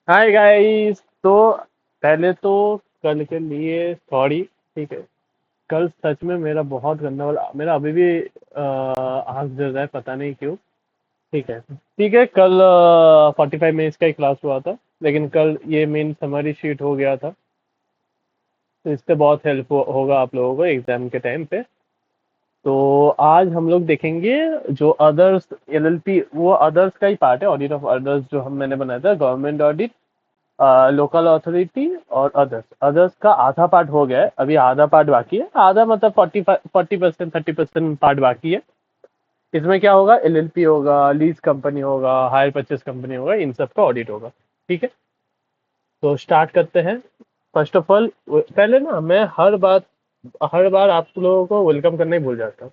Hi guys. तो पहले तो कल के लिए सॉरी। ठीक है। कल सच में मेरा बहुत गंदा वाला मेरा अभी भी आँख जल रहा है, पता नहीं क्यों। ठीक है। ठीक है, कल 45 मिनट्स का ही क्लास हुआ था। लेकिन कल ये मेन समरी शीट हो गया था। तो इससे बहुत हेल्प होगा आप लोगों को एग्जाम के टाइम पे। तो आज हम लोग देखेंगे जो अदर्स एलएलपी, वो अदर्स का ही पार्ट है। ऑडिट ऑफ अदर्स जो मैंने बनाया था, गवर्नमेंट ऑडिट, लोकल अथॉरिटी और अदर्स। अदर्स का आधा पार्ट हो गया है, अभी आधा पार्ट बाकी है। आधा मतलब 40% 30% पार्ट बाकी है। इसमें क्या होगा, एलएलपी होगा, लीज कंपनी होगा, हायर परचेस कंपनी होगा, इन सब का ऑडिट होगा। ठीक है। तो स्टार्ट करते हैं। फर्स्ट ऑफ ऑल, पहले ना मैं हर बार आप लोगों को वेलकम करना ही भूल जाता हूँ।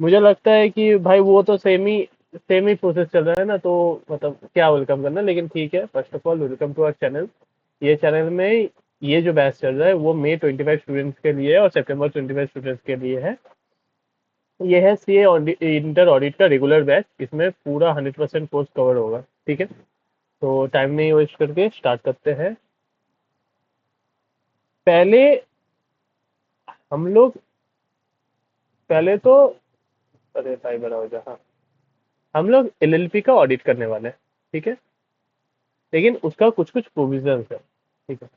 मुझे लगता है कि भाई वो तो सेम ही प्रोसेस चल रहा है ना, तो मतलब क्या वेलकम करना। लेकिन ठीक है, first of all welcome to our channel. ये चैनल में ये जो बैच चल रहा है वो मई 25 स्टूडेंट्स के लिए है और सितंबर 25 स्टूडेंट्स के लिए है। ये है सीए इंटर ऑडिट का रेगुलर बैच। इसमें पूरा 100% कोर्स कवर होगा। ठीक है। तो टाइम नहीं वेस्ट करके स्टार्ट करते हैं। पहले हम लोग पहले तो, अरे भाई बड़ा हो जा, हाँ। हम लोग एलएलपी का ऑडिट करने वाले हैं। ठीक है। लेकिन उसका कुछ कुछ प्रोविजंस है। ठीक है।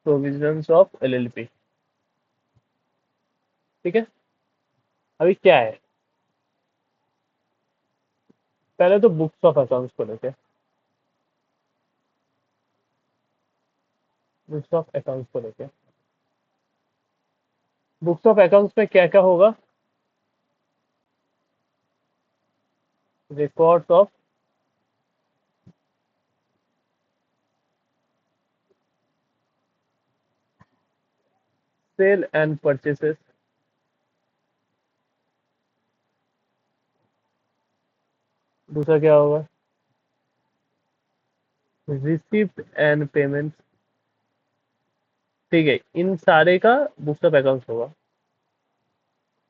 Provisions of LLP. ठीक है। अभी क्या है, पहले तो बुक्स ऑफ अकाउंट्स को लेते हैं। बुक्स ऑफ अकाउंट्स को लेते हैं। बुक्स ऑफ अकाउंट्स में क्या क्या होगा, records of sale and purchases. दूसरा क्या होगा, रिसिप्ट एंड पेमेंट। ठीक है, इन सारे का बुक्स ऑफ अकाउंट्स होगा।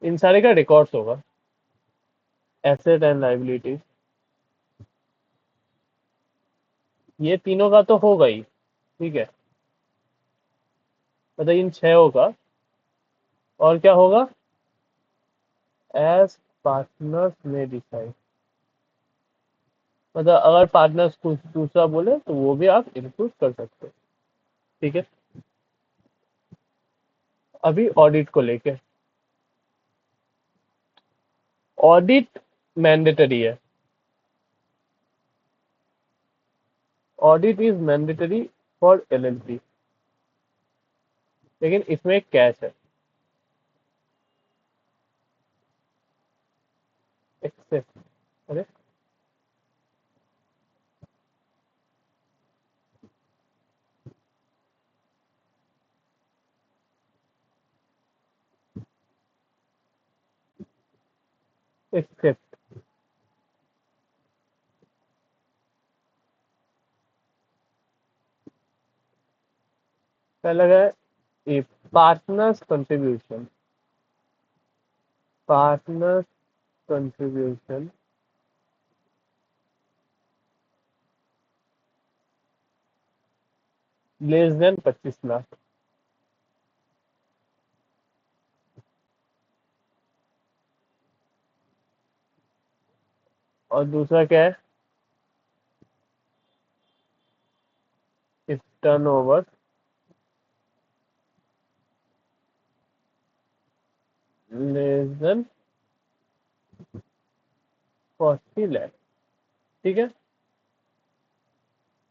इन सारे का रिकॉर्ड्स होगा, एसेट एंड लाइबिलिटीज। ये तीनों का तो होगा ही। ठीक है। मतलब इन छहों का। और क्या होगा, एज पार्टनर्स में डिसाइड। मतलब अगर पार्टनर्स कुछ दूसरा बोले तो वो भी आप इंक्लूड कर सकते हो। ठीक है। अभी ऑडिट को लेके, ऑडिट मैंडेटरी है। Audit is mandatory for LLP. लेकिन इसमें एक कैच है, एक्सेप्ट। अरे, एक्सेप्ट। पहला है partners contribution. Partners contribution less than 25 lakh. और दूसरा क्या है, if turn over less than 40 lakh. ठीक है।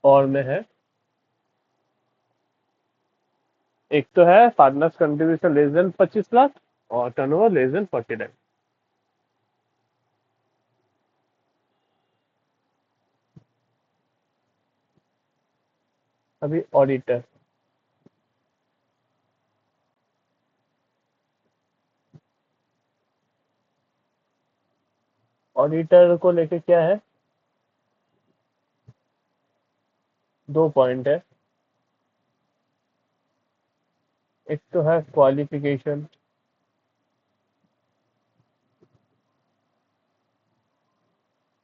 और में है, एक तो है partners contribution less than 25 lakh, और टर्नओवर लेस देन 40 लाख। अभी ऑडिटर, ऑडिटर को लेके क्या है, दो पॉइंट है। एक तो है क्वालिफिकेशन,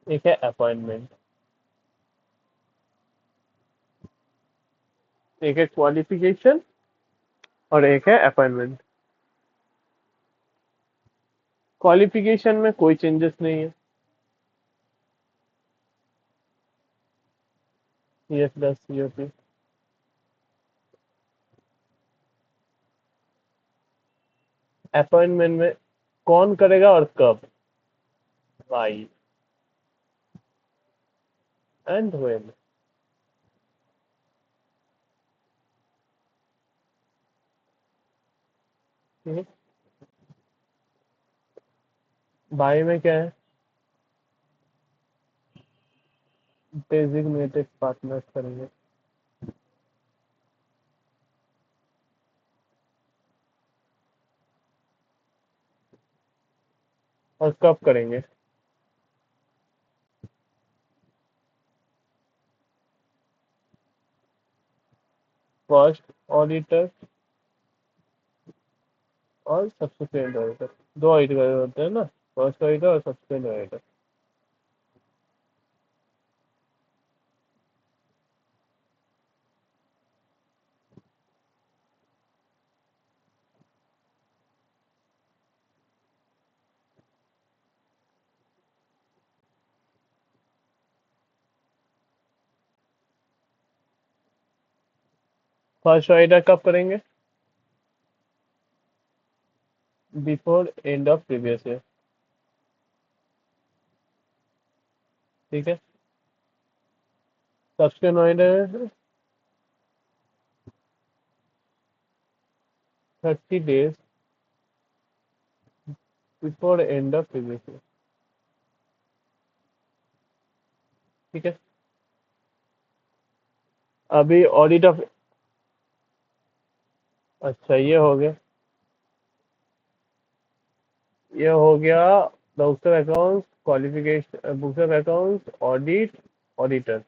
एक है अपॉइंटमेंट, एक है क्वालिफिकेशन, और एक है अपॉइंटमेंट। क्वालिफिकेशन में कोई चेंजेस नहीं है। यस दस सीओपी। अपॉइंटमेंट में कौन करेगा और कब, वाई एंड व्हेन। वाई में क्या है, डेजिग्नेटेड पार्टनर्स करेंगे। और कब करेंगे, फर्स्ट ऑडिटर और सब्सिक्वेंट ऑडिटर। दो ऑडिटर होते हैं ना, फर्स्ट ऑडिटर और सब्सिक्वेंट ऑडिटर। फर्स्ट ऑडिटर कब करेंगे, before end of previous year. ठीक है। Subsequent auditor 30 days before end of previous year. ठीक है। अभी ऑडिट ऑफ, अच्छा ये हो गया, ये हो गया books of accounts, qualification, books of accounts, audit, auditor.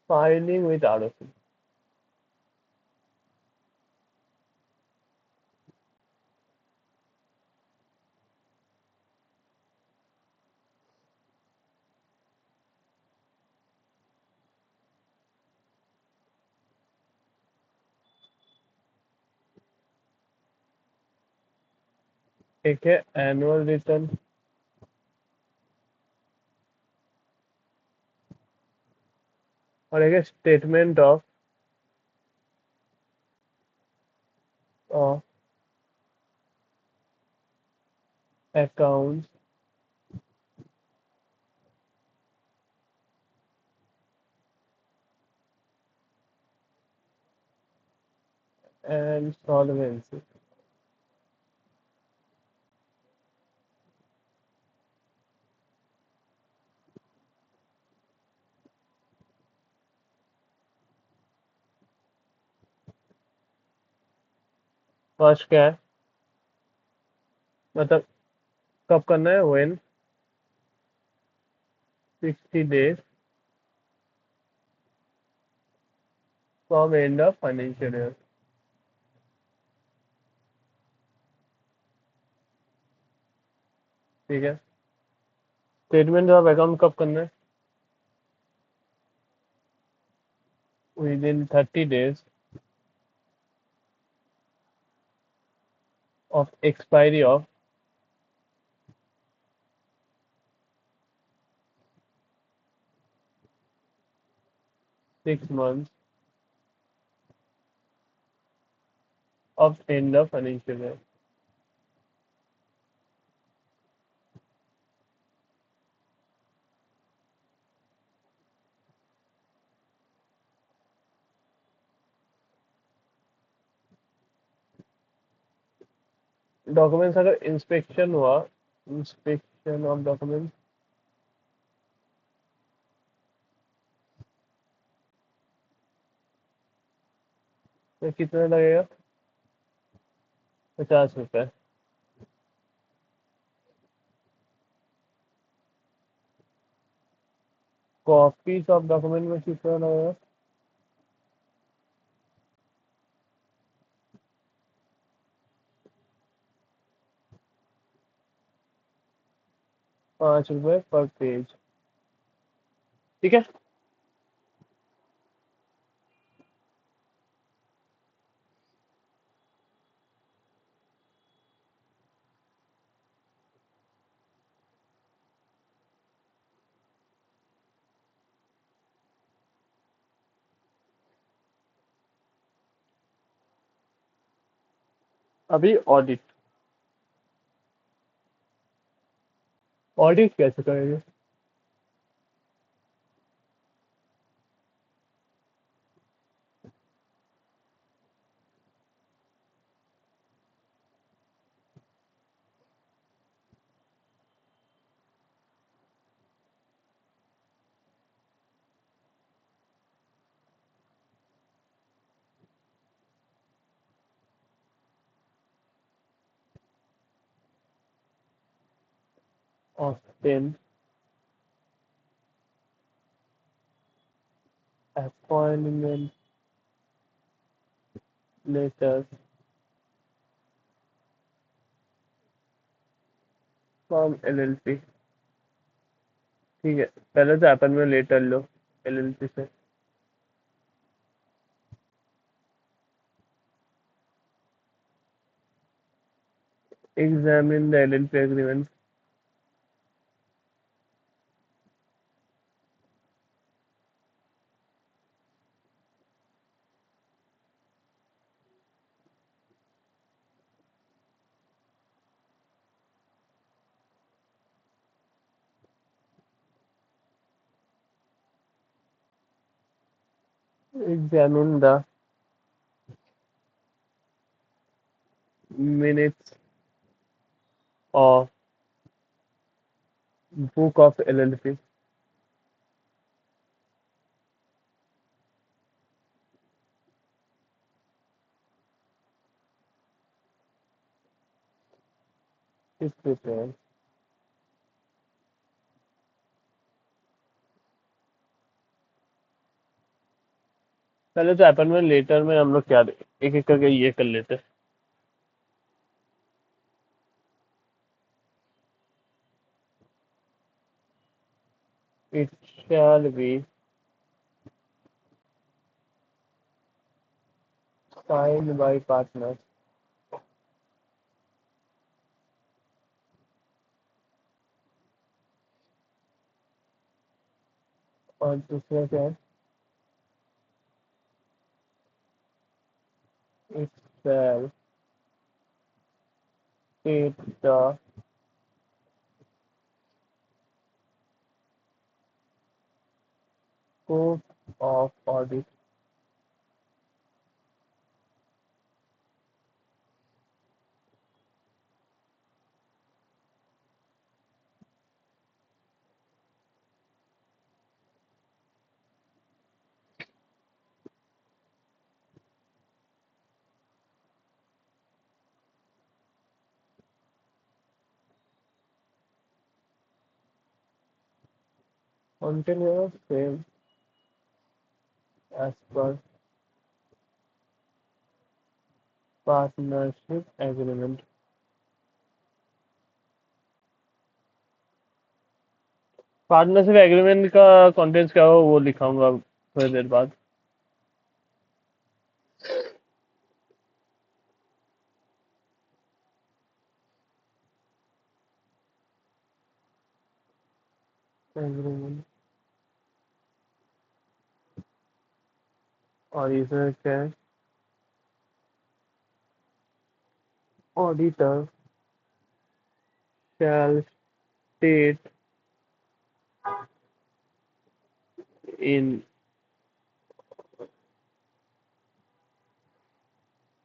Filing with ROC. एक है एनुअल रिटर्न, और एक है statement of accounts and solvency. First क्या है, मतलब कब करना है, when 60 days from end of financial year. ठीक है। स्टेटमेंट ऑफ अकाउंट कब करना है, with in 30 days of expiry of 6 months of end of financial year. Documents अगर इंस्पेक्शन हुआ, इंस्पेक्शन ऑफ डॉक्यूमेंट, तो कितना लगेगा, 50 रुपये। कॉपीज ऑफ डॉक्यूमेंट में कितना लगेगा, ₹5 पर पेज। ठीक है। अभी ऑडिट, ऑडिट कैसे करेंगे? Obtain appointment letter from LLP. ठीक है, पहले तो अपॉइंटमेंट लेटर लो एलएलपी से। Examine the LLP agreement. Examine the minutes of book of LLP. इस प्रिपेयर। पहले तो अपॉइंटमेंट लेटर में हम लोग क्या एक एक करके ये कर लेते हैं। It shall be signed bye partner. और दूसरा क्या है? It shell state the scope of audit. Continuous same as per partnership agreement. Partnership agreement का कंटेंट्स क्या हो वो लिखाऊंगा थोड़ी देर बाद। एग्रीमेंट। और इसमें क्या है? Auditor shall state in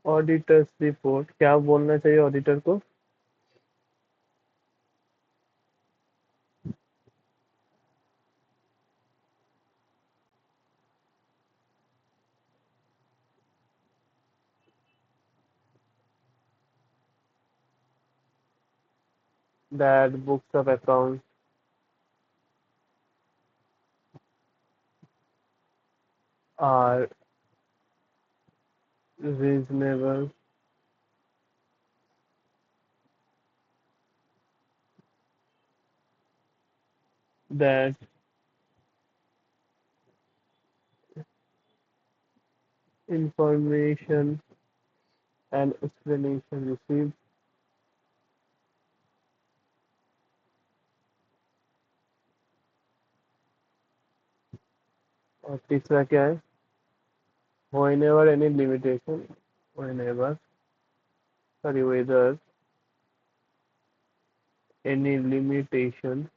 auditors report. क्या बोलना चाहिए ऑडिटर को? That books of account are reasonable that information and explanation received, और तीसरा क्या है, whenever any limitation, whenever, sorry, whether any limitation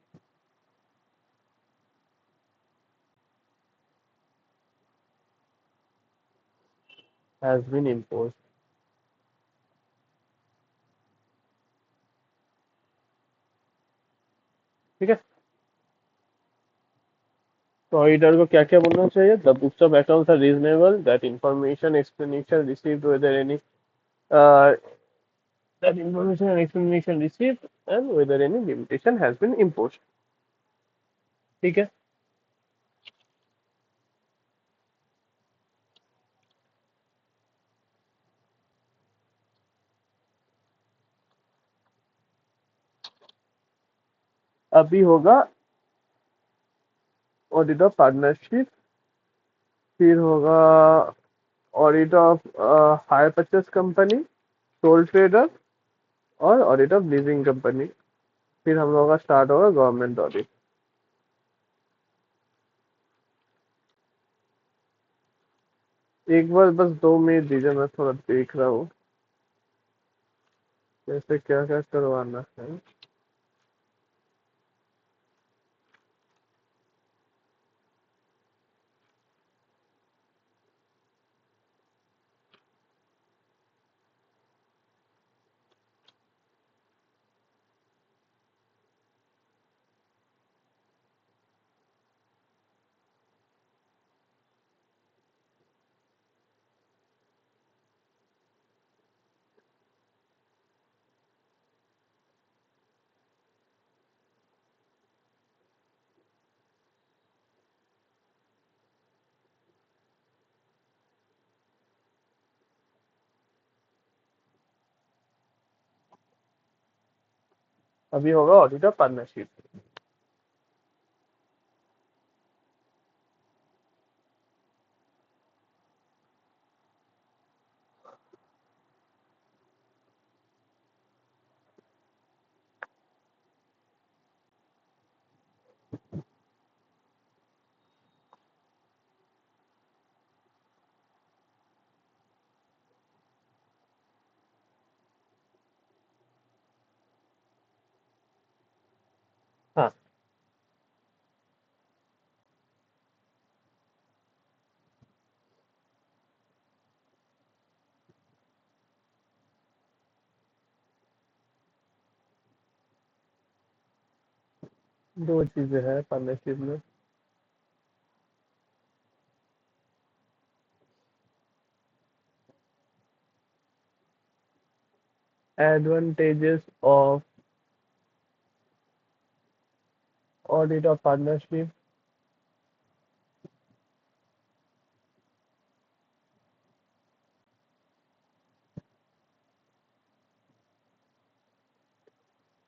has been imposed. ठीक है, तो ऑडिटर को क्या क्या बोलना चाहिए, the books of accounts are reasonable, that information explanation received whether any that information and explanation received and whether any limitation has been imposed. ठीक है, अभी होगा ऑडिट ऑफ पार्टनरशिप, फिर होगा audit of hire purchase company, soul trader, और audit of leasing company, फिर हम लोगों का स्टार्ट होगा गवर्नमेंट ऑडिट। एक बार बस 2 मिनट दीजिए, मैं थोड़ा देख रहा हूँ कैसे क्या क्या करवाना है। अभी होगा ऑडिट ऑफ पार्टनरशिप। हाँ, 2 चीजें हैं पार्टनरशिप में। Advantages of audit of partnership,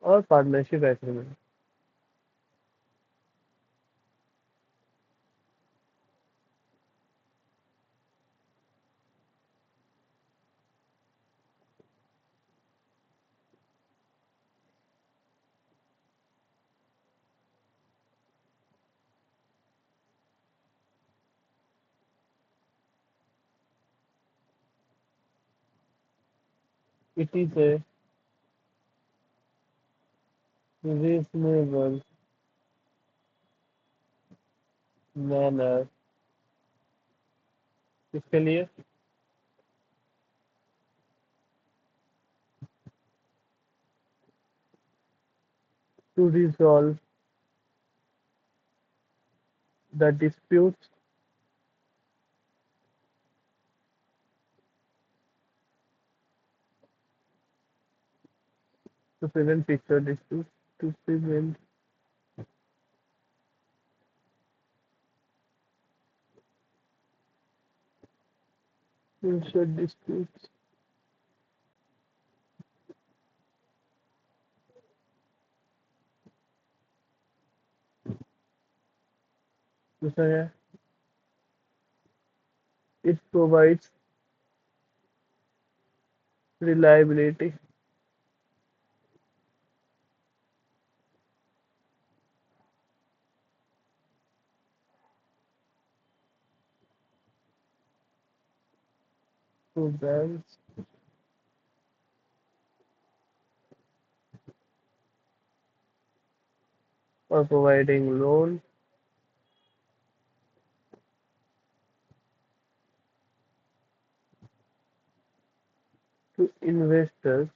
और partnership agreement. It is a reasonable manner, इसके लिए to resolve the disputes to prevent future disputes, to prevent future disputes, दूसरा क्या है? It provides reliability to banks for providing loans to investors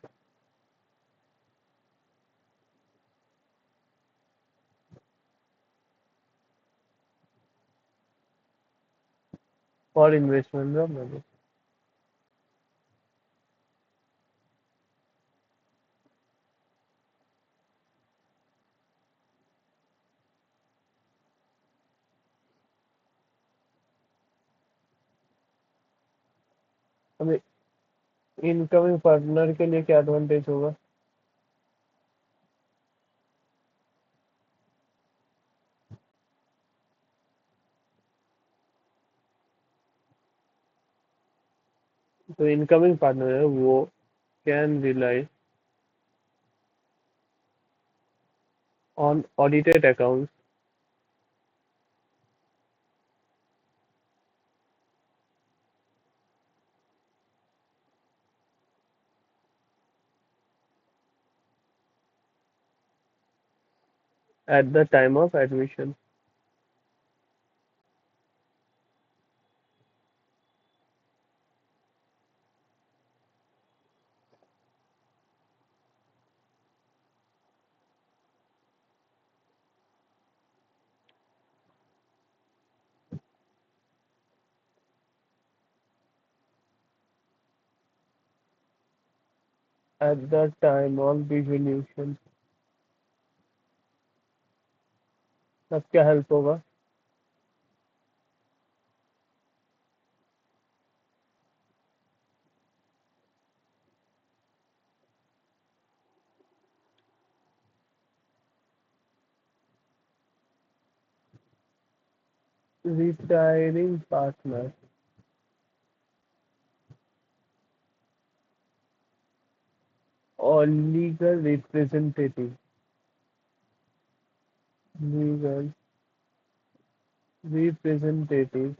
for investment of money. हमें incoming partner के लिए क्या advantage होगा? तो इनकमिंग पार्टनर है वो can rely on audited accounts at the time of admission. At the time of dissolution. तब क्या हेल्प होगा? रिटायरिंग पार्टनर और legal representative. Legal representative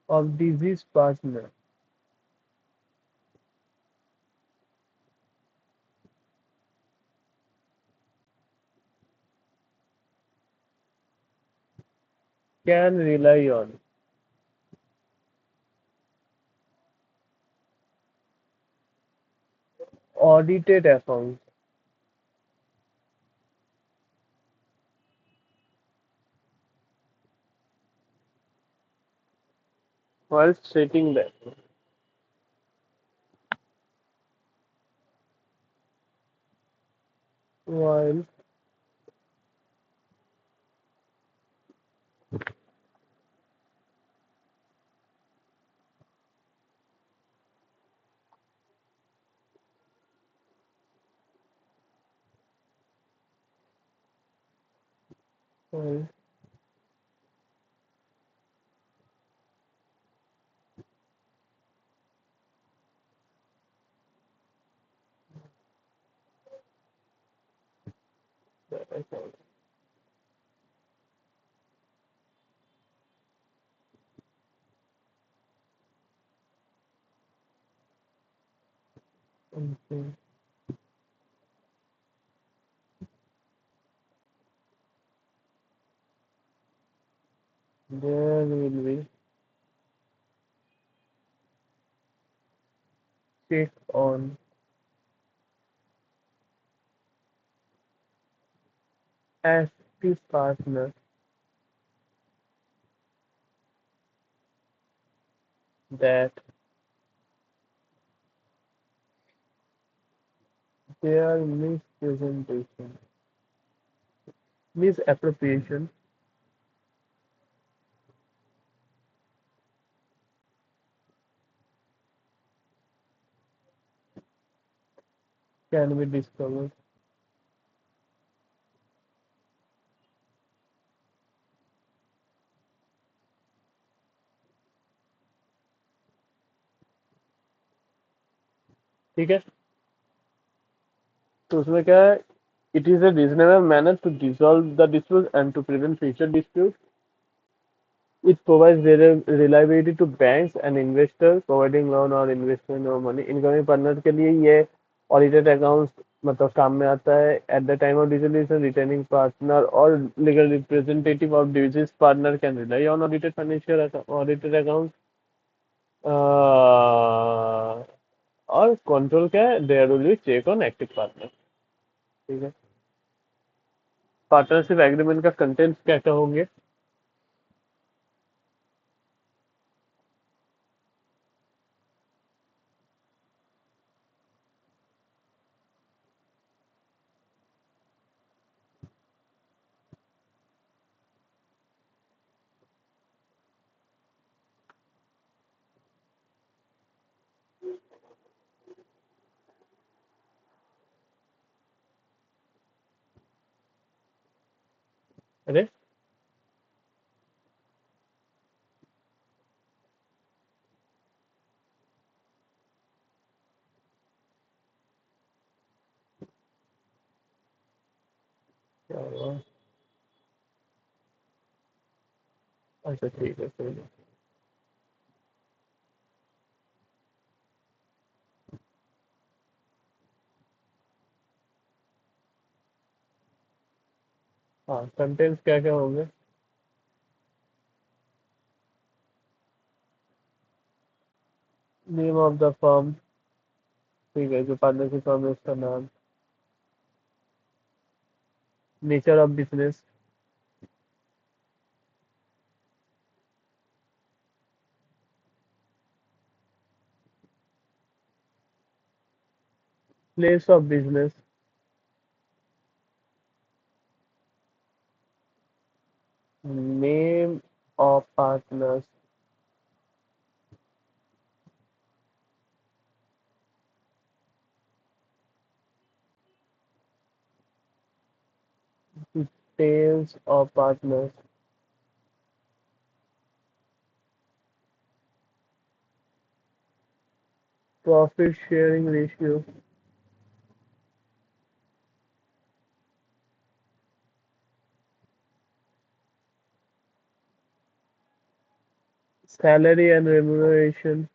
of deceased partner can rely on audited accounts while stating that while while the account. Okay. There will be check on active partner that their mispresentation, misappropriation can be discovered. ठीक है। तो उसमें क्या है, it is a reasonable manner to resolve the dispute and to prevent future disputes. It provides reliability to banks and investors providing loan or investment or money. Incoming partner के लिए ये audited accounts मतलब काम में आता है. At the time of dissolution, returning partner or legal representative of deceased partner can rely on audited accounts. और control क्या है, there will be check on active partner. ठीक है. पार्टनरशिप एग्रीमेंट का कंटेंट क्या क्या होंगे. अरे क्या हुआ. अच्छा ठीक है सही है. हाँ कंटेंट्स क्या क्या होंगे. Name of the firm. ठीक है, जो पार्टनरशिप फर्म है उसका नाम. Nature of business. Place of business. Name of partners. Details of partners. Profit sharing ratio. Salary and remuneration.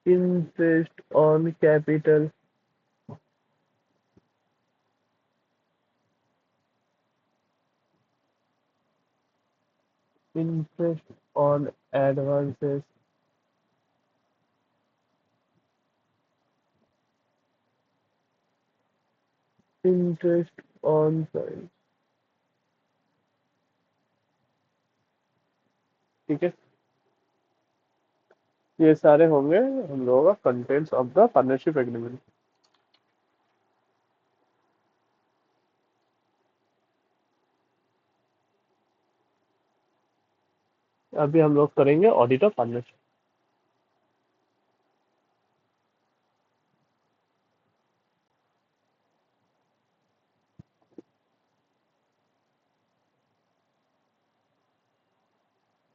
Interest on capital. Interest on advances. Interest on sorry. ठीक है. ये सारे होंगे हम लोगों का contents of the partnership agreement. अभी हम लोग करेंगे audit of partnership.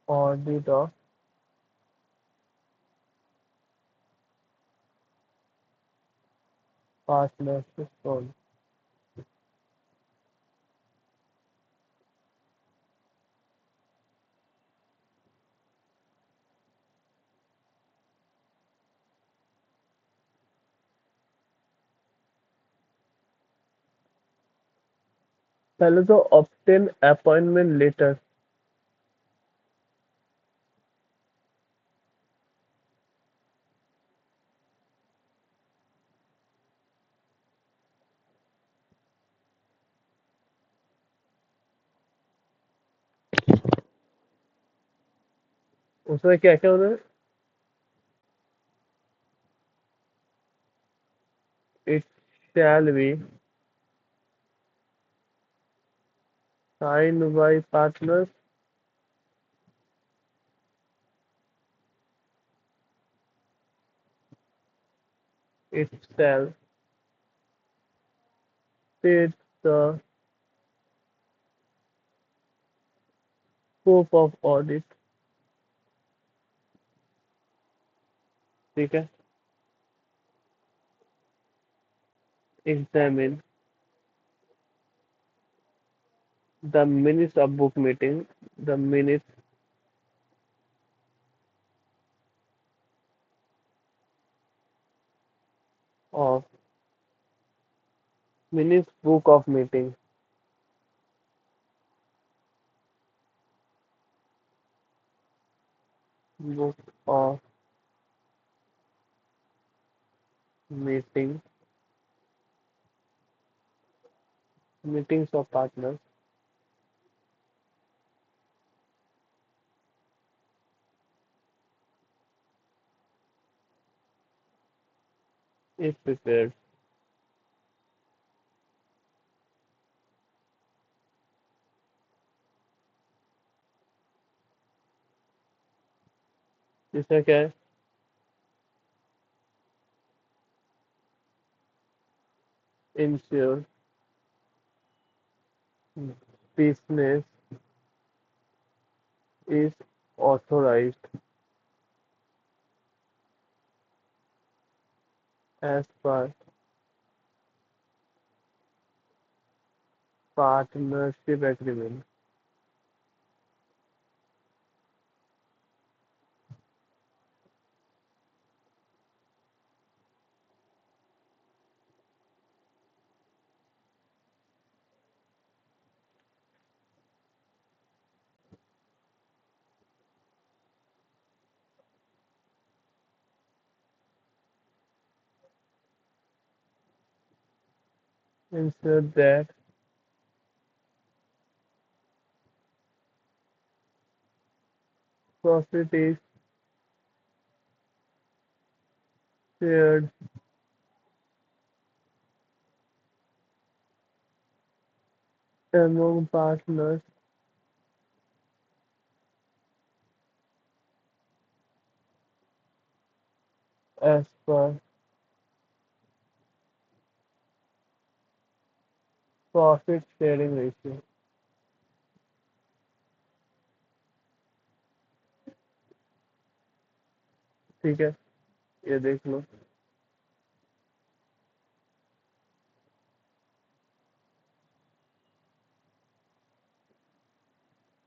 Audit of partnership firm. पहले तो ऑब्टेन अपॉइंटमेंट लेटर. उसमें क्या क्या होना है. It shall be sign by partner. itself states the scope of audit. ठीक है? Examine the minutes of book meeting, the minutes of minutes book of meeting, book of meeting, meetings of partners is prepared. इसका क्या है? Ensure business is authorized as per partnership agreement. Ensure that profit is shared among partners as per profit sharing ratio. ठीक है? ये देख लो.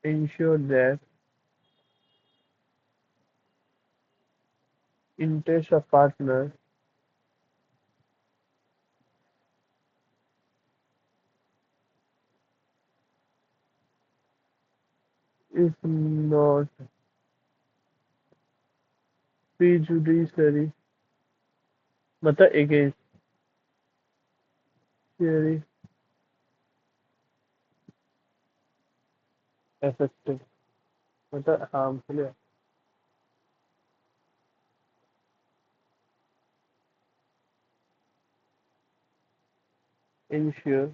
Ensure that interest of partner is not prejudicially मतलब against theory effective मतलब harmful है. Ensure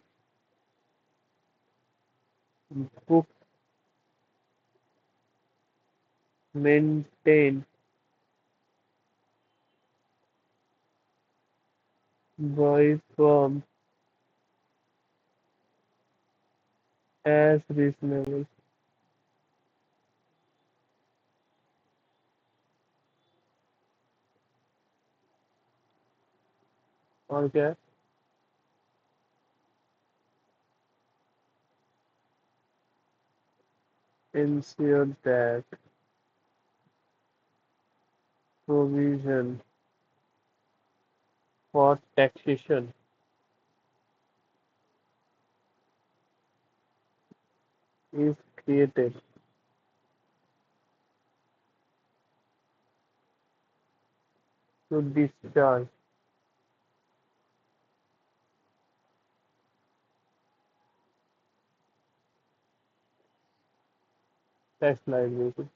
books maintained by firm as reasonable. और क्या है? Ensure that provision for taxation is created to discharge tax liability.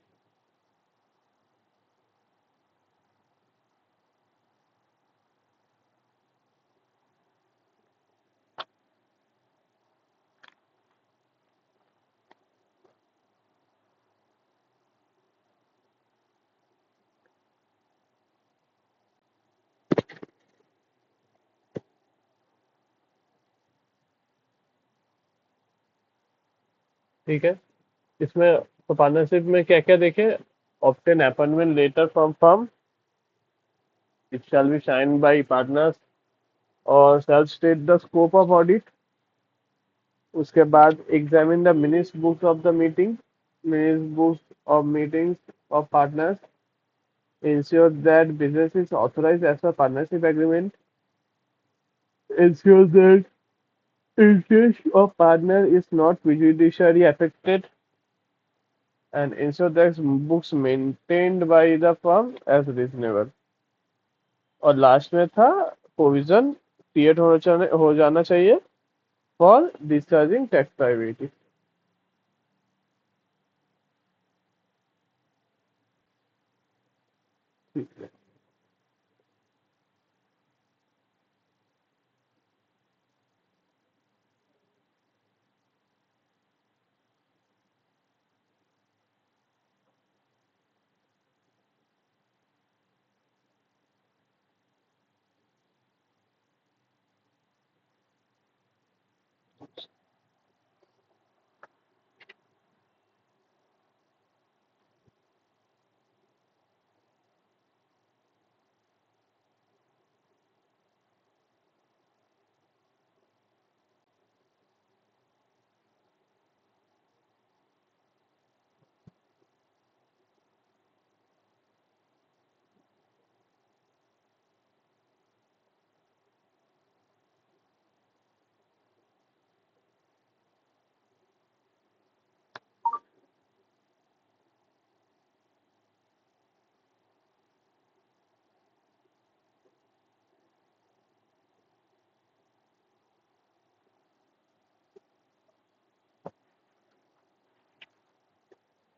ठीक है। इसमें तो पार्टनरशिप में क्या क्या देखे? Obtain appointment letter from firm, it shall be signed by partners और shall state the scope of audit। उसके बाद examine the minutes books of the meeting, minutes books of meetings of partners, ensure that business is authorized as per partnership agreement, ensure that interest of partner is not prejudicially affected, and ensure that books maintained by the firm as reasonable। और last में था provision create हो जाना चाहिए for discharging tax liability.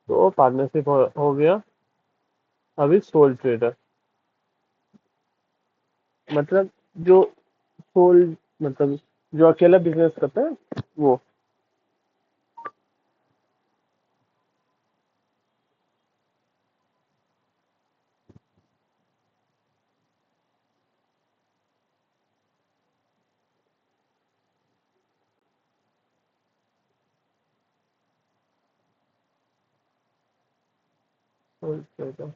तो partnership हो गया। अभी सोल ट्रेडर मतलब जो सोल मतलब जो अकेला बिजनेस करता है वो। सोल ट्रेडर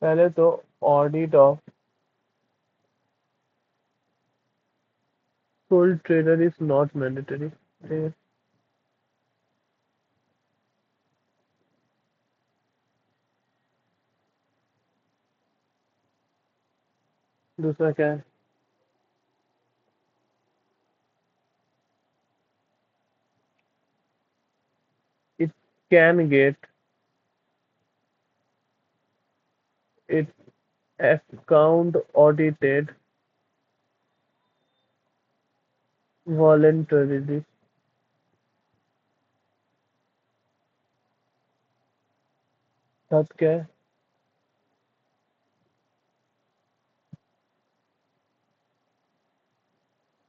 पहले तो audit of sole trader is not mandatory. दूसरा क्या है? It can get it account audited voluntarily. तब क्या है?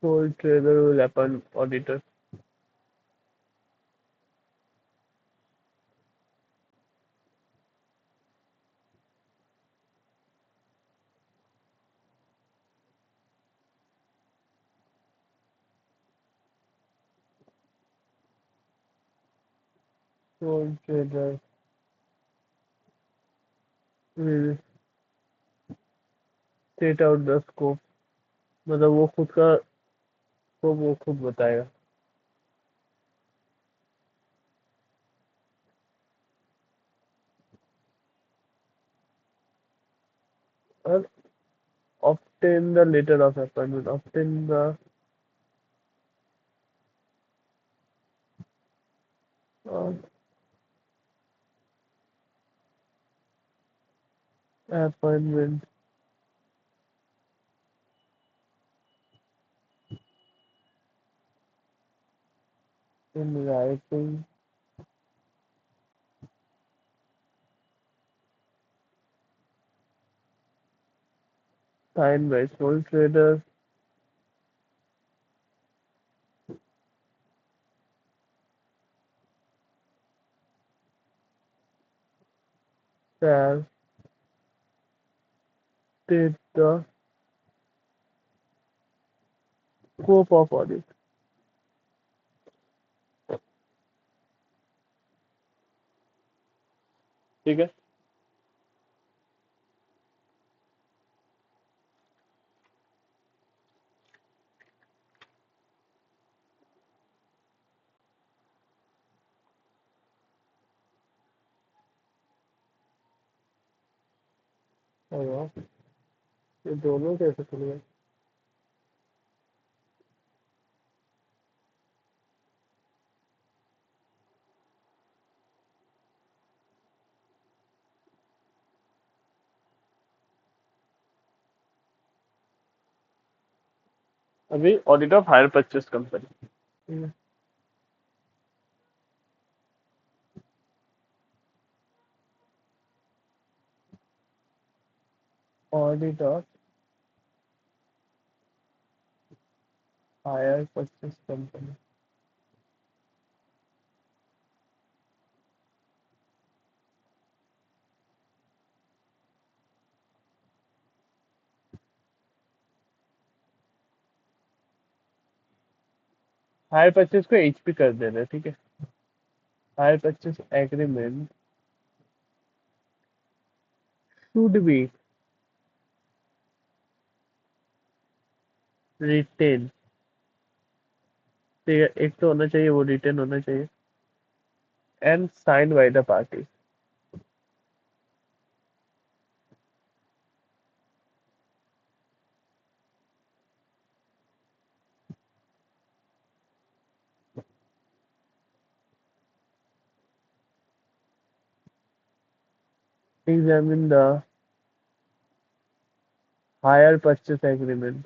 Sole trader will appoint auditor. Sole trader will set out the scope, मतलब वो खुद का स्कोप वो खुद बताएगा। और obtain the letter of appointment, obtain the uh, appointment in writing, signed by sole trader shall take the scope of audit. ठीक है। अरे वाह, ये दोनों कैसे खुल गए? अभी audit of hire purchase company, audit of hire purchase company. Hire purchase को एचपी कर दे रहे, ठीक है। Hire purchase agreement should be written, ठीक है, एक तो होना चाहिए, वो रिटेन होना चाहिए, and signed by the party. Examine the higher purchase agreement,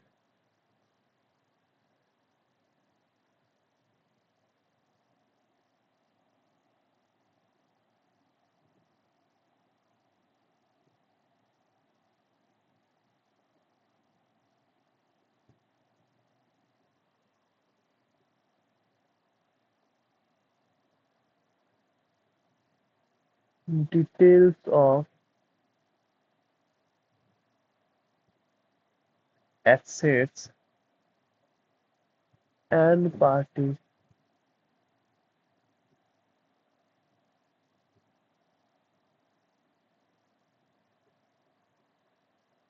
details of assets and parties,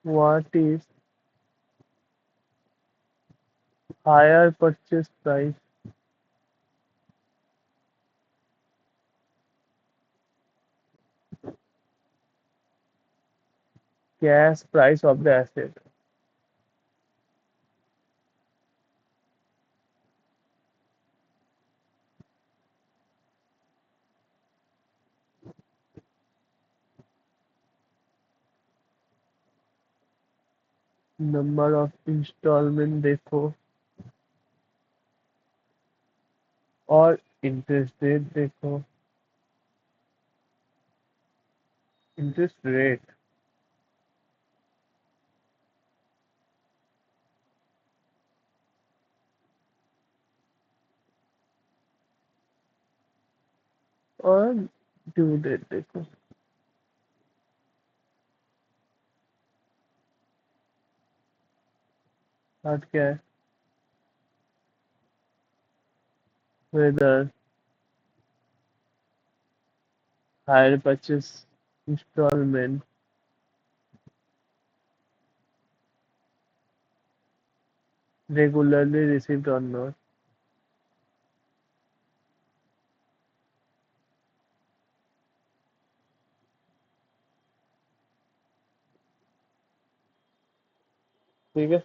what is higher purchase price, cash price of the asset। Number of instalment देखो, और इंटरेस्ट रेट देखो, interest rate, और due date देखो। बात क्या है? Whether hire purchase instalment regularly received और नॉट। ठीक है,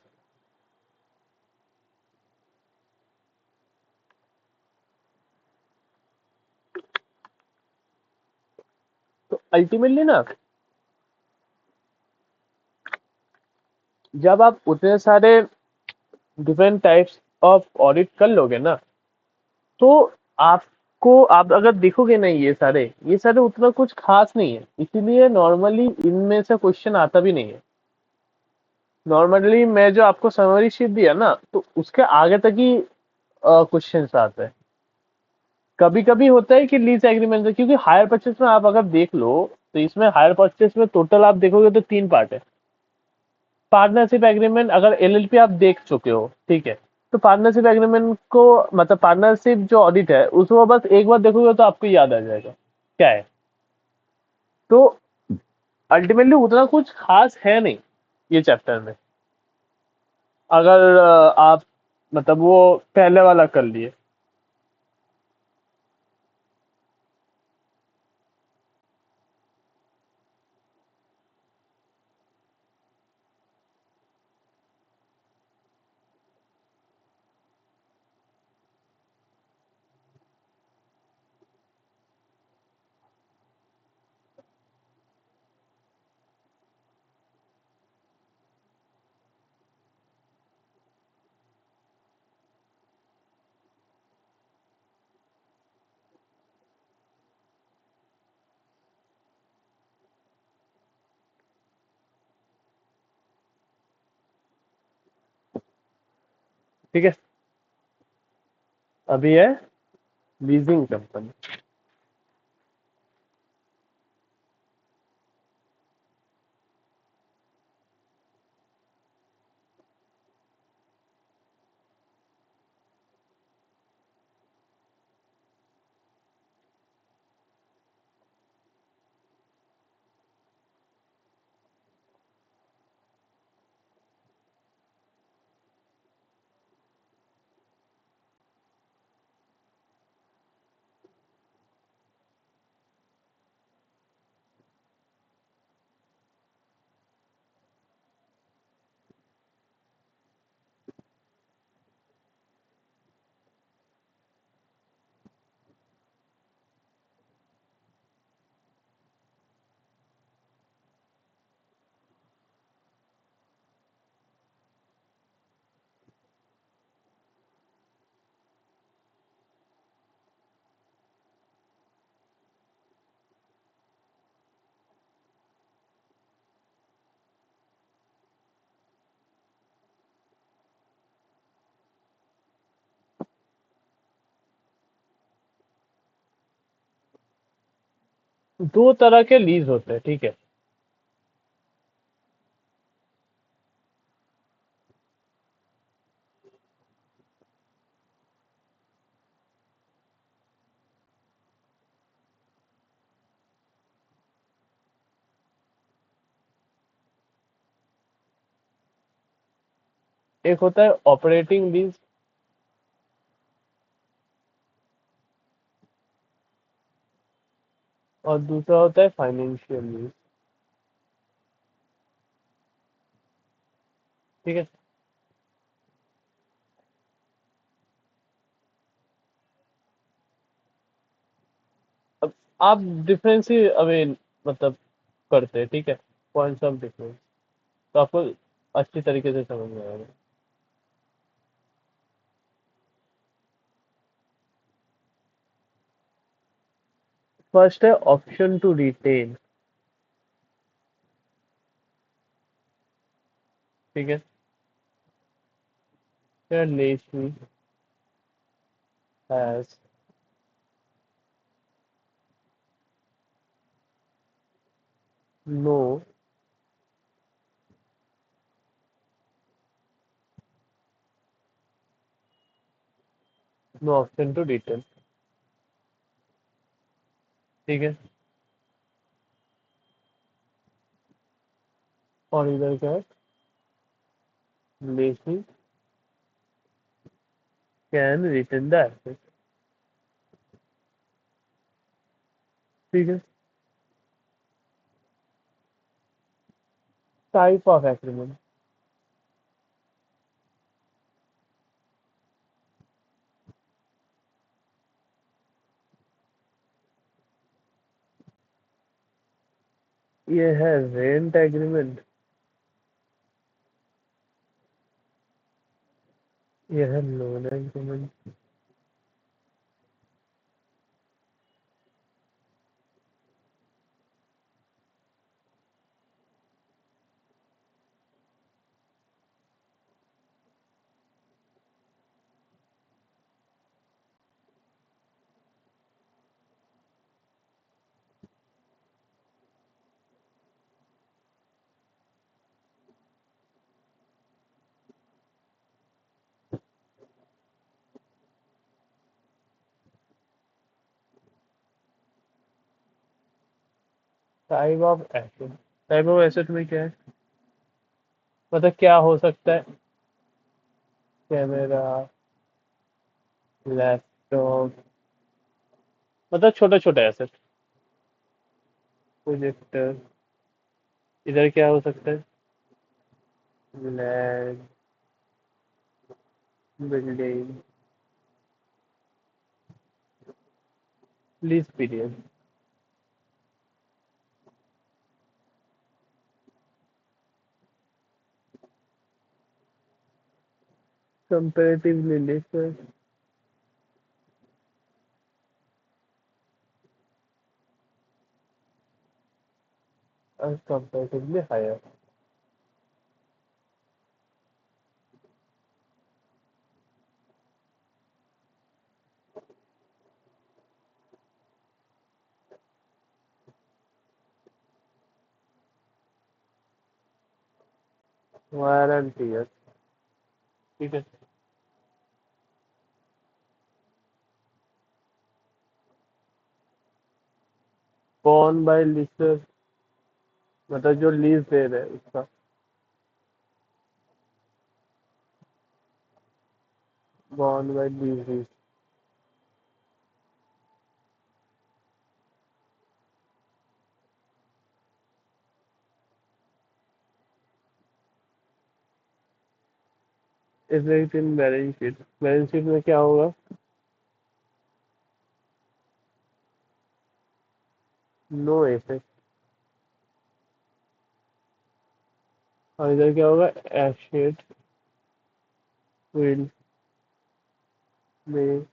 तो अल्टीमेटली ना, जब आप उतने सारे डिफरेंट टाइप्स ऑफ ऑडिट कर लोगे ना, तो आप अगर देखोगे नहीं, ये सारे उतना कुछ खास नहीं है, इसीलिए नॉर्मली इनमें से क्वेश्चन आता भी नहीं है। नॉर्मली मैं जो आपको समरी शीट दिया ना, तो उसके आगे तक ही क्वेश्चन आते हैं। कभी कभी होता है कि लीज एग्रीमेंट, क्योंकि हायर परचेस में आप अगर देख लो, तो इसमें हायर परचेस में टोटल आप देखोगे तो 3 पार्ट है। पार्टनरशिप एग्रीमेंट, अगर एलएलपी आप देख चुके हो, ठीक है, तो पार्टनरशिप एग्रीमेंट को, मतलब पार्टनरशिप जो ऑडिट है उसको बस एक बार देखोगे तो आपको याद आ जाएगा क्या है। तो अल्टीमेटली उतना कुछ खास है नहीं ये चैप्टर में, अगर आप मतलब वो पहले वाला कर लिए। ठीक है, अभी है लीजिंग कंपनी। दो तरह के लीज होते हैं, ठीक है। एक होता है ऑपरेटिंग लीज, और दूसरा होता है फाइनेंशियल लीज, ठीक है। अब आप डिफरेंस ही अभी मतलब करते हैं, ठीक है, पॉइंट्स ऑफ डिफरेंस, तो आपको अच्छी तरीके से समझ में आएगा। फर्स्ट है ऑप्शन टू रिटेन, ठीक है। Lessee has no no option to retain, ठीक है। और इधर क्या है, lessee can retain the asset, ठीक है। टाइप ऑफ एग्रीमेंट, ये है रेंट एग्रीमेंट, ये है loan agreement. Type of asset में क्या है? मतलब क्या हो सकता है? कैमरा, लैपटॉप, मतलब छोटा छोटा एसेट। प्रोजेक्टर। इधर क्या हो सकता है? Land, building, lease period. Comparatively लेकर, कंपेरेटिवली हायर। वारंटी है। ठीक है। कौन बाय लीज? मतलब जो लीज दे रहे हैं उसका। Bond by lease. Effect in balance sheet. Balance sheet में क्या होगा? No effect. और इधर क्या होगा? एसेट विल में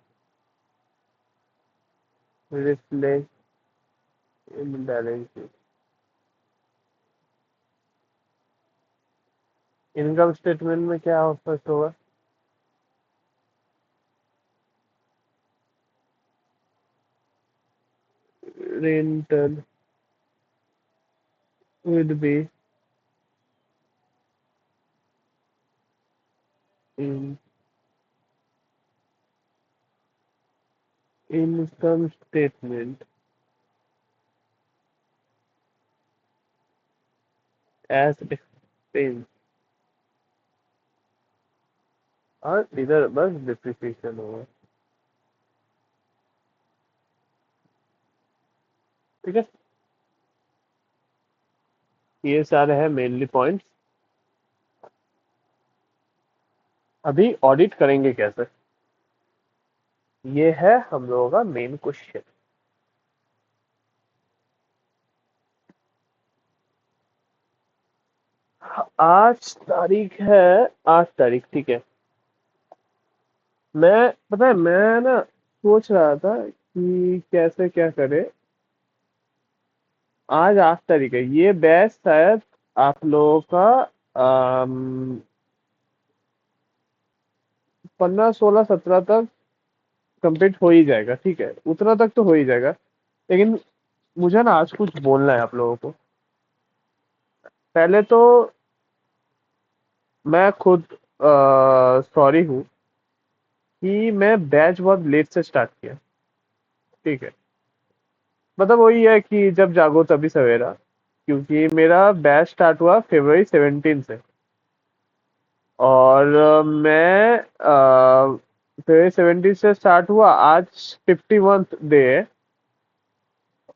reflect in balance sheet. Income statement में क्या इफेक्ट होगा? Rental will be in income statement as expense. और इधर बस डिप्रिसिएशन होगा। ठीक है। ये सारे हैं मेनली पॉइंट्स। अभी ऑडिट करेंगे कैसे? ये है हम लोगों का मेन क्वेश्चन। आज तारीख है 8 तारीख। ठीक है। मैं पता है मैं ना सोच रहा था कि कैसे क्या करे। आज 8 तारीख है। ये बैच शायद आप लोगों का 15 16 17 तक कंप्लीट हो ही जाएगा। ठीक है, उतना तक तो हो ही जाएगा। लेकिन मुझे ना आज कुछ बोलना है आप लोगों को। पहले तो मैं खुद सॉरी हूँ कि मैं बैच बहुत लेट से स्टार्ट किया। ठीक है। मतलब वही है कि जब जागो तभी सवेरा। क्योंकि मेरा बैच स्टार्ट हुआ February 17 से। और मैं February 17 से स्टार्ट हुआ। आज 51st डे है।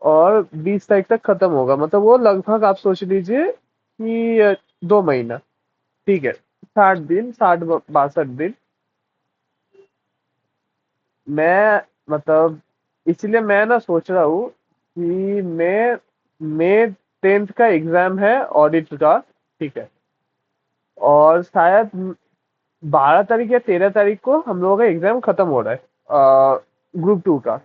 और 20 तारीख तक खत्म होगा। मतलब वो लगभग आप सोच लीजिए कि 2 महीना। ठीक है। 60 दिन, 60 62 दिन। मैं मतलब इसलिए मैं ना सोच रहा हूँ कि May 10th का एग्जाम है ऑडिट का। ठीक है। और शायद 12 तारीख या 13 तारीख को हम लोगों का एग्जाम खत्म हो रहा है ग्रुप 2 का।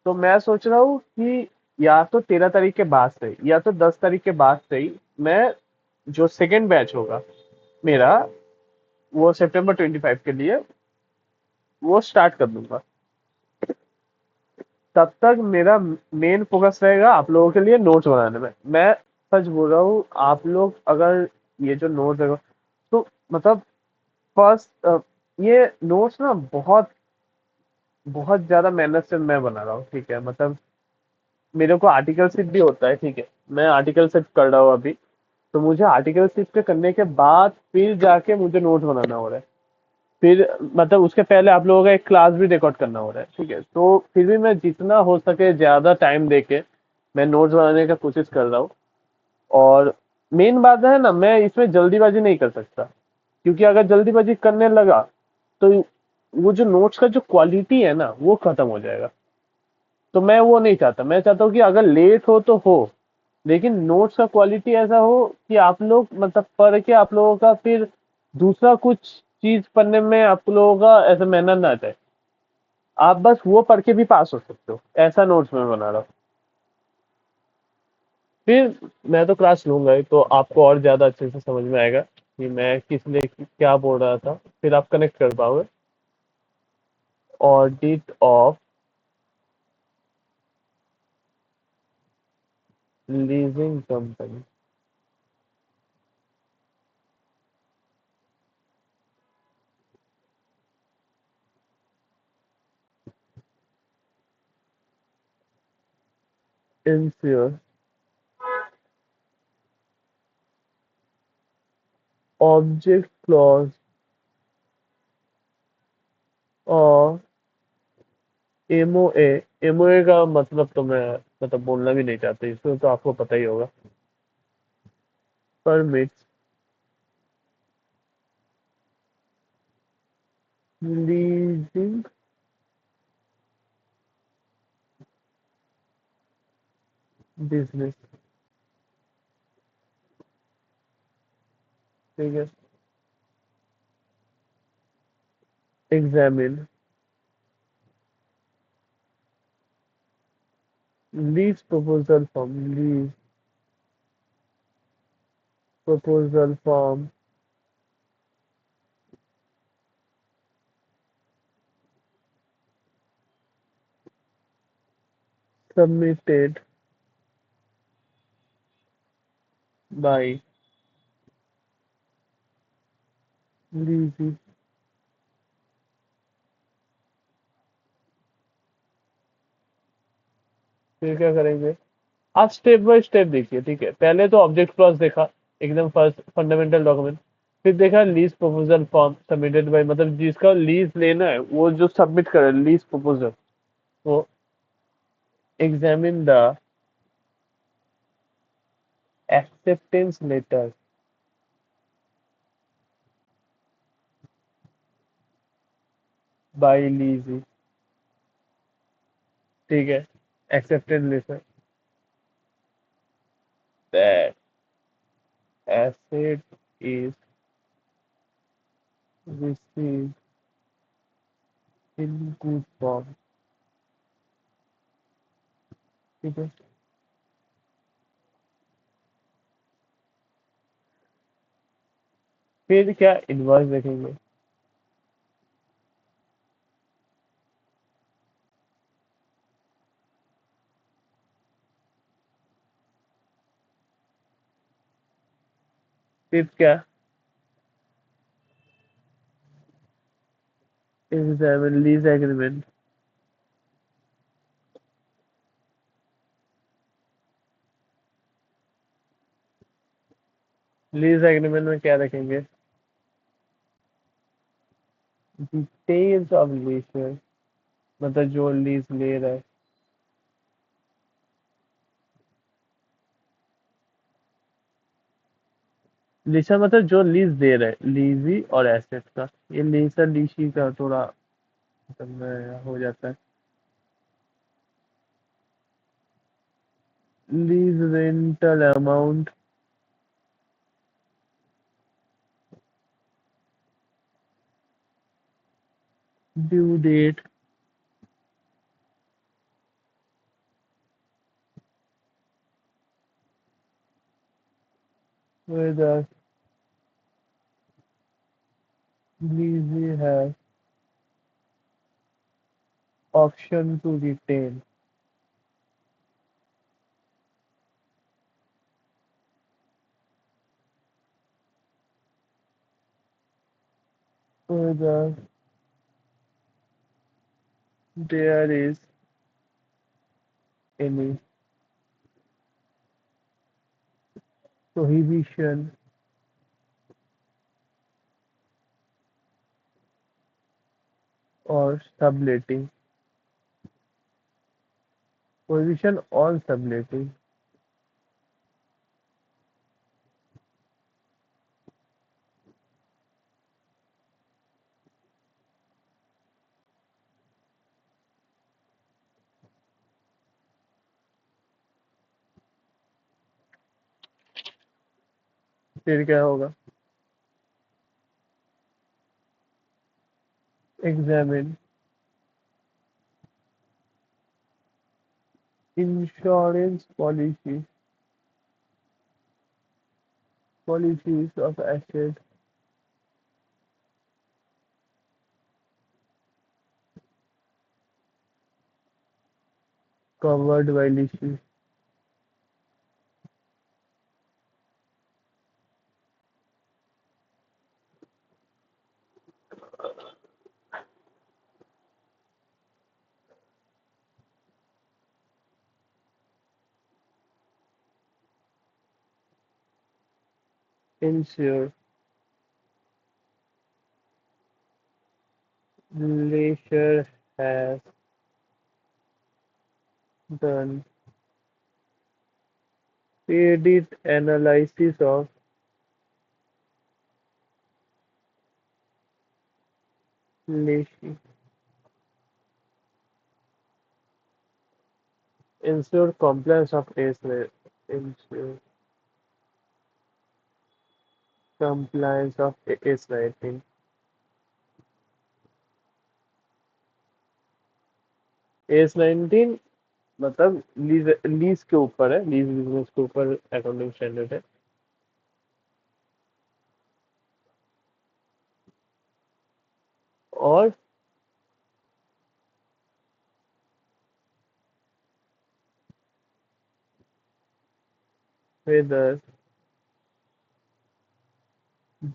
तो मैं सोच रहा हूँ कि या तो 13 तारीख के बाद से या तो 10 तारीख के बाद से ही मैं जो सेकेंड बैच होगा मेरा, वो September 25 के लिए वो स्टार्ट कर दूंगा। तब तक मेरा मेन फोकस रहेगा आप लोगों के लिए नोट्स बनाने में। मैं सच बोल रहा हूँ, आप लोग अगर ये जो नोट्स है तो मतलब फर्स्ट ये नोट्स ना बहुत बहुत ज्यादा मेहनत से मैं बना रहा हूँ। ठीक है। मतलब मेरे को आर्टिकलशिप भी होता है, ठीक है। मैं आर्टिकलशिप कर रहा हूँ अभी। तो मुझे आर्टिकलशिप पे करने के बाद फिर जाके मुझे नोट बनाना हो रहा है। फिर मतलब उसके पहले आप लोगों का एक क्लास भी रिकॉर्ड करना हो रहा है, ठीक है। तो फिर भी मैं जितना हो सके ज्यादा टाइम देके मैं नोट्स बनाने का कोशिश कर रहा हूँ। और मेन बात है ना, मैं इसमें जल्दीबाजी नहीं कर सकता, क्योंकि अगर जल्दीबाजी करने लगा तो वो जो नोट्स का जो क्वालिटी है ना वो खत्म हो जाएगा। तो मैं वो नहीं चाहता। मैं चाहता हूँ कि अगर लेट हो तो हो, लेकिन नोट्स का क्वालिटी ऐसा हो कि आप लोग मतलब पढ़ के आप लोगों का फिर दूसरा कुछ चीज पढ़ने में आप लोगों का ऐसा मेहनत ना जाए। आप बस वो पढ़ के भी पास हो सकते हो, ऐसा नोट्स मैं बना रहा हूँ। फिर मैं तो क्लास लूंगा ही, तो आपको और ज्यादा अच्छे से समझ में आएगा कि मैं किस लिए क्या बोल रहा था। फिर आप कनेक्ट कर पाओगे। Audit of leasing company. Ensure object clause और एमओए। एमओए का मतलब तो मैं मतलब बोलना भी नहीं चाहता, इसमें तो आपको पता ही होगा। परमिट्स लीजिंग बिजनेस, ठीक है। Examine lease proposal form, lease proposal form submitted by lessee. फिर क्या करेंगे? आप स्टेप बाय स्टेप देखिए, ठीक है। पहले तो ऑब्जेक्ट क्लॉज देखा, एकदम फर्स्ट फंडामेंटल डॉक्यूमेंट। फिर देखा lease proposal form submitted by, मतलब जिसका लीज लेना है वो जो सबमिट करे लीज प्रपोजल, वो examine the acceptance letter by lessee, ठीक है। Acceptance letter that asset is received in good form, ठीक है। फिर क्या इनवॉइस देखेंगे। फिर क्या examine lease agreement. Lease agreement में क्या रखेंगे? डिटेल्स ऑफ लीज, मतलब जो लीज ले रहा है। लीसा मतलब जो लीज दे रहा है, लीजी और एसेट का। ये लीसा लीसी का थोड़ा मतलब हो जाता है। Lease rental amount, due date, whether leasee has option to retain, whether there is any prohibition और सबलेटिंग, प्रोहिबिशन ऑन सबलेटिंग। फिर क्या होगा? Examine insurance policy, policies of asset covered by lessee. Ensure lessor has done credit analysis of leasing, ensure compliance of ensure compliance of AS19। AS19 मतलब lease lease के ऊपर है, lease business के ऊपर accounting standard है। और whether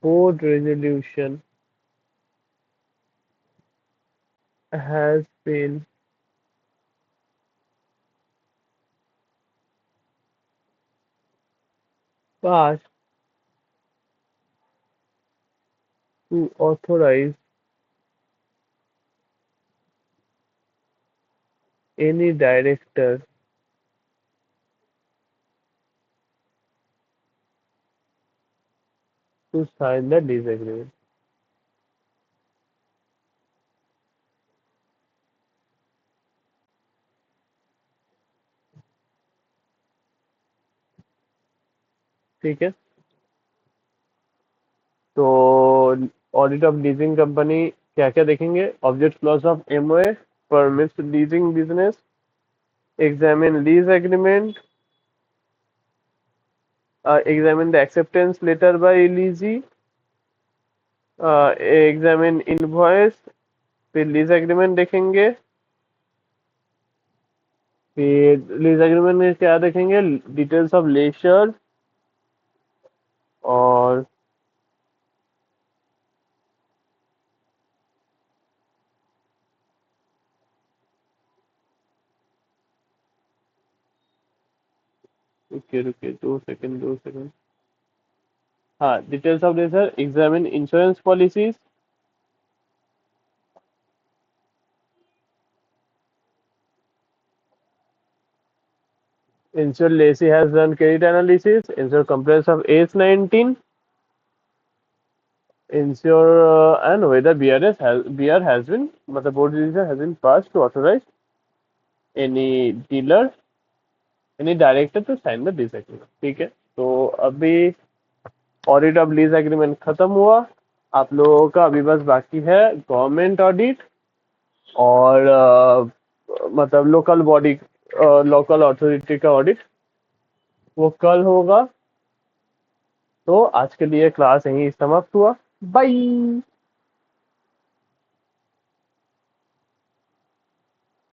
board resolution has been passed to authorize any director to sign the lease agreement। ठीक है, तो ऑडिट ऑफ लीजिंग कंपनी क्या क्या देखेंगे? Object clause of MOA, permits leasing business, examine lease agreement, examine the acceptance letter by lessee, examine invoice, फिर lease agreement देखेंगे। फिर lease agreement में क्या देखेंगे? डिटेल्स ऑफ लेशर और रुकिए रुकिए 2 सेकंड 2 सेकंड। हाँ, details of lessor, examine insurance policies, ensure Lacey has done credit analysis, ensure compliance of AS19, ensure and whether BR has been मतलब board decision has been passed to authorize any dealer, any director to sign the lease agreement। ठीक है, तो अभी audit of lease agreement खत्म हुआ। आप लोगों का अभी बस बाकी है गवर्नमेंट ऑडिट और मतलब लोकल बॉडी, लोकल अथॉरिटी का ऑडिट, वो कल होगा। तो आज के लिए क्लास यहीं समाप्त हुआ। बाय।